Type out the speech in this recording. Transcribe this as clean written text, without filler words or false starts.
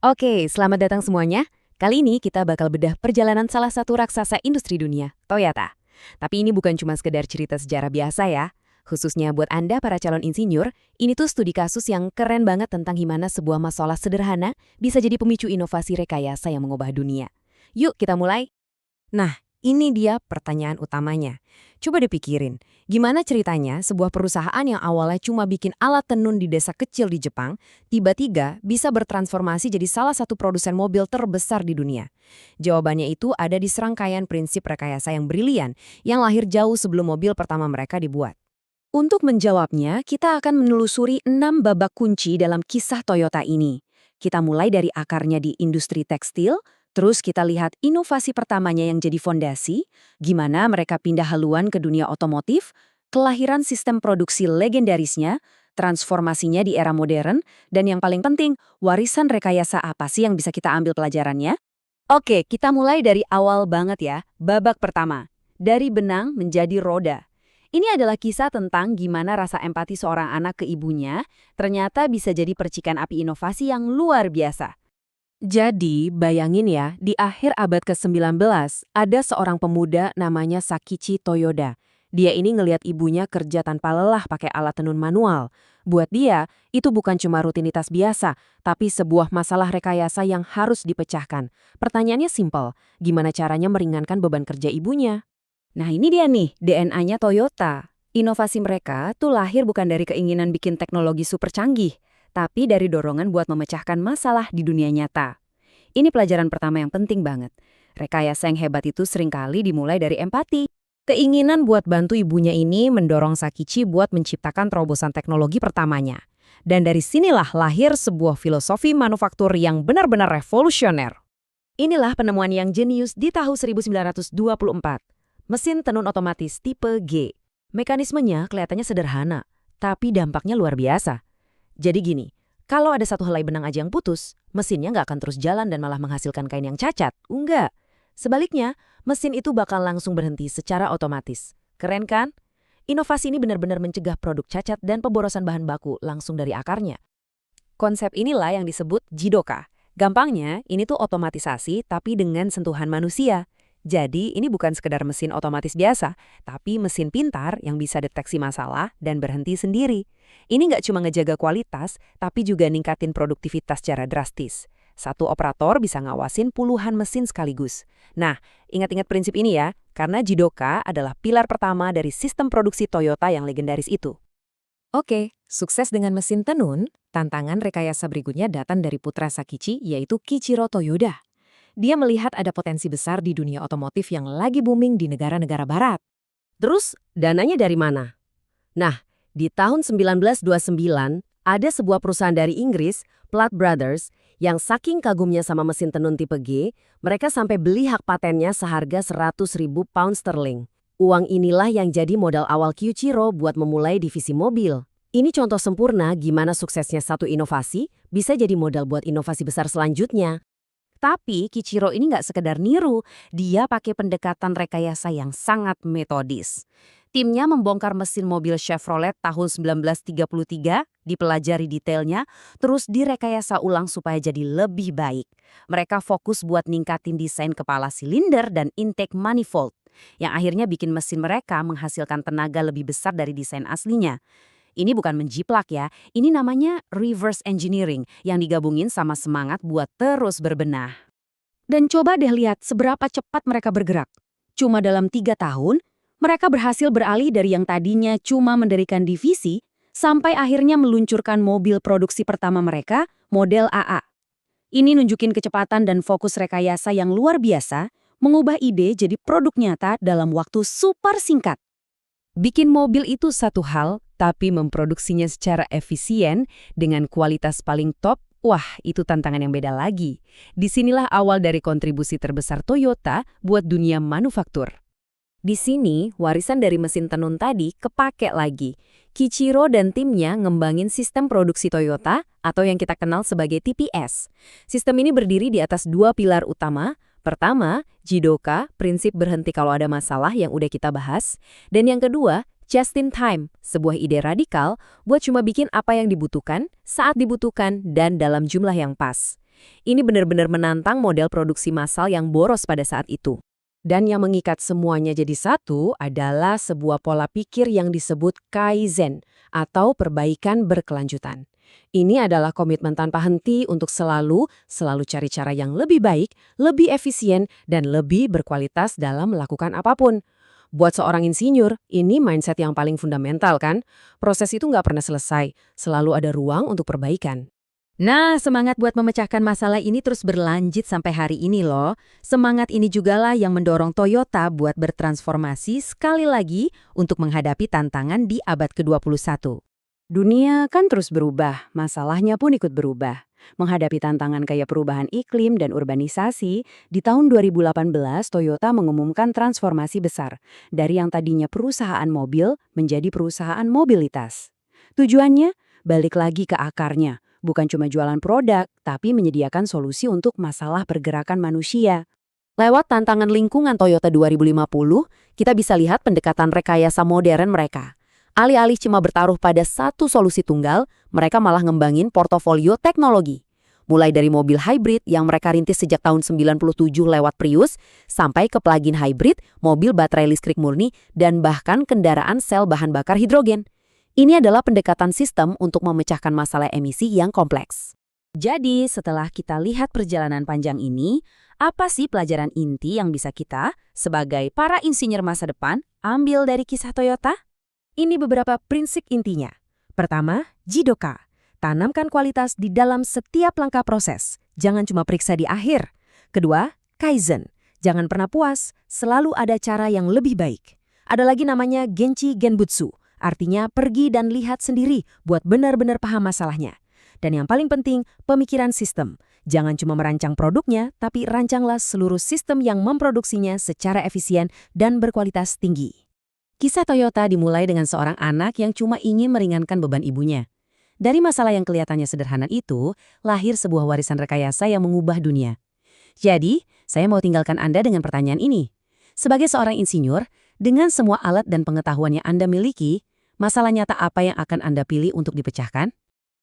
Oke, selamat datang semuanya. Kali ini kita bakal bedah perjalanan salah satu raksasa industri dunia, Toyota. Tapi ini bukan cuma sekedar cerita sejarah biasa ya. Khususnya buat Anda para calon insinyur, ini tuh studi kasus yang keren banget tentang gimana sebuah masalah sederhana bisa jadi pemicu inovasi rekayasa yang mengubah dunia. Yuk kita mulai. Nah, ini dia pertanyaan utamanya. Coba dipikirin, gimana ceritanya sebuah perusahaan yang awalnya cuma bikin alat tenun di desa kecil di Jepang, tiba-tiba bisa bertransformasi jadi salah satu produsen mobil terbesar di dunia? Jawabannya itu ada di serangkaian prinsip rekayasa yang brilian, yang lahir jauh sebelum mobil pertama mereka dibuat. Untuk menjawabnya, kita akan menelusuri 6 babak kunci dalam kisah Toyota ini. Kita mulai dari akarnya di industri tekstil, terus kita lihat inovasi pertamanya yang jadi fondasi, gimana mereka pindah haluan ke dunia otomotif, kelahiran sistem produksi legendarisnya, transformasinya di era modern, dan yang paling penting, warisan rekayasa apa sih yang bisa kita ambil pelajarannya? Oke, kita mulai dari awal banget ya, babak pertama. Dari benang menjadi roda. Ini adalah kisah tentang gimana rasa empati seorang anak ke ibunya ternyata bisa jadi percikan api inovasi yang luar biasa. Jadi, bayangin ya, di akhir abad ke-19, ada seorang pemuda namanya Sakichi Toyoda. Dia ini ngelihat ibunya kerja tanpa lelah pakai alat tenun manual. Buat dia, itu bukan cuma rutinitas biasa, tapi sebuah masalah rekayasa yang harus dipecahkan. Pertanyaannya simpel, gimana caranya meringankan beban kerja ibunya? Nah ini dia nih, DNA-nya Toyota. Inovasi mereka tuh lahir bukan dari keinginan bikin teknologi super canggih, tapi dari dorongan buat memecahkan masalah di dunia nyata. Ini pelajaran pertama yang penting banget. Rekayasa yang hebat itu seringkali dimulai dari empati. Keinginan buat bantu ibunya ini mendorong Sakichi buat menciptakan terobosan teknologi pertamanya. Dan dari sinilah lahir sebuah filosofi manufaktur yang benar-benar revolusioner. Inilah penemuan yang jenius di tahun 1924. Mesin tenun otomatis tipe G. Mekanismenya kelihatannya sederhana, tapi dampaknya luar biasa. Jadi gini, kalau ada satu helai benang aja yang putus, mesinnya nggak akan terus jalan dan malah menghasilkan kain yang cacat. Enggak. Sebaliknya, mesin itu bakal langsung berhenti secara otomatis. Keren kan? Inovasi ini benar-benar mencegah produk cacat dan pemborosan bahan baku langsung dari akarnya. Konsep inilah yang disebut Jidoka. Gampangnya, ini tuh otomatisasi tapi dengan sentuhan manusia. Jadi, ini bukan sekedar mesin otomatis biasa, tapi mesin pintar yang bisa deteksi masalah dan berhenti sendiri. Ini nggak cuma ngejaga kualitas, tapi juga ningkatin produktivitas secara drastis. Satu operator bisa ngawasin puluhan mesin sekaligus. Nah, ingat-ingat prinsip ini ya, karena Jidoka adalah pilar pertama dari sistem produksi Toyota yang legendaris itu. Oke, sukses dengan mesin tenun, tantangan rekayasa berikutnya datang dari putra Sakichi, yaitu Kichiro Toyoda. Dia melihat ada potensi besar di dunia otomotif yang lagi booming di negara-negara barat. Terus, dananya dari mana? Nah, di tahun 1929, ada sebuah perusahaan dari Inggris, Platt Brothers, yang saking kagumnya sama mesin tenun tipe G, mereka sampai beli hak patennya seharga 100.000 pound sterling. Uang inilah yang jadi modal awal Kiichiro buat memulai divisi mobil. Ini contoh sempurna gimana suksesnya satu inovasi bisa jadi modal buat inovasi besar selanjutnya. Tapi Kichiro ini nggak sekedar niru, dia pakai pendekatan rekayasa yang sangat metodis. Timnya membongkar mesin mobil Chevrolet tahun 1933, dipelajari detailnya, terus direkayasa ulang supaya jadi lebih baik. Mereka fokus buat ningkatin desain kepala silinder dan intake manifold, yang akhirnya bikin mesin mereka menghasilkan tenaga lebih besar dari desain aslinya. Ini bukan menjiplak ya, ini namanya reverse engineering yang digabungin sama semangat buat terus berbenah. Dan coba deh lihat seberapa cepat mereka bergerak. Cuma dalam 3 tahun, mereka berhasil beralih dari yang tadinya cuma mendirikan divisi, sampai akhirnya meluncurkan mobil produksi pertama mereka, model AA. Ini nunjukin kecepatan dan fokus rekayasa yang luar biasa, mengubah ide jadi produk nyata dalam waktu super singkat. Bikin mobil itu satu hal, tapi memproduksinya secara efisien dengan kualitas paling top, wah itu tantangan yang beda lagi. Disinilah awal dari kontribusi terbesar Toyota buat dunia manufaktur. Di sini, warisan dari mesin tenun tadi kepake lagi. Kichiro dan timnya ngembangin sistem produksi Toyota atau yang kita kenal sebagai TPS. Sistem ini berdiri di atas 2 pilar utama. Pertama, Jidoka, prinsip berhenti kalau ada masalah yang udah kita bahas. Dan yang kedua, just in time, sebuah ide radikal buat cuma bikin apa yang dibutuhkan, saat dibutuhkan, dan dalam jumlah yang pas. Ini benar-benar menantang model produksi massal yang boros pada saat itu. Dan yang mengikat semuanya jadi satu adalah sebuah pola pikir yang disebut Kaizen atau perbaikan berkelanjutan. Ini adalah komitmen tanpa henti untuk selalu cari cara yang lebih baik, lebih efisien, dan lebih berkualitas dalam melakukan apapun. Buat seorang insinyur, ini mindset yang paling fundamental kan? Proses itu nggak pernah selesai, selalu ada ruang untuk perbaikan. Nah, semangat buat memecahkan masalah ini terus berlanjut sampai hari ini loh. Semangat ini jugalah yang mendorong Toyota buat bertransformasi sekali lagi untuk menghadapi tantangan di abad ke-21. Dunia kan terus berubah, masalahnya pun ikut berubah. Menghadapi tantangan kayak perubahan iklim dan urbanisasi, di tahun 2018 Toyota mengumumkan transformasi besar dari yang tadinya perusahaan mobil menjadi perusahaan mobilitas. Tujuannya, balik lagi ke akarnya, bukan cuma jualan produk, tapi menyediakan solusi untuk masalah pergerakan manusia. Lewat tantangan lingkungan Toyota 2050, kita bisa lihat pendekatan rekayasa modern mereka. Alih-alih cuma bertaruh pada satu solusi tunggal, mereka malah ngembangin portofolio teknologi. Mulai dari mobil hybrid yang mereka rintis sejak tahun 97 lewat Prius, sampai ke plug-in hybrid, mobil baterai listrik murni, dan bahkan kendaraan sel bahan bakar hidrogen. Ini adalah pendekatan sistem untuk memecahkan masalah emisi yang kompleks. Jadi, setelah kita lihat perjalanan panjang ini, apa sih pelajaran inti yang bisa kita, sebagai para insinyur masa depan, ambil dari kisah Toyota? Ini beberapa prinsip intinya. Pertama, Jidoka. Tanamkan kualitas di dalam setiap langkah proses. Jangan cuma periksa di akhir. Kedua, Kaizen. Jangan pernah puas, selalu ada cara yang lebih baik. Ada lagi namanya Genchi Genbutsu. Artinya pergi dan lihat sendiri buat benar-benar paham masalahnya. Dan yang paling penting, pemikiran sistem. Jangan cuma merancang produknya, tapi rancanglah seluruh sistem yang memproduksinya secara efisien dan berkualitas tinggi. Kisah Toyota dimulai dengan seorang anak yang cuma ingin meringankan beban ibunya. Dari masalah yang kelihatannya sederhana itu, lahir sebuah warisan rekayasa yang mengubah dunia. Jadi, saya mau tinggalkan Anda dengan pertanyaan ini. Sebagai seorang insinyur, dengan semua alat dan pengetahuan yang Anda miliki, masalah nyata apa yang akan Anda pilih untuk dipecahkan?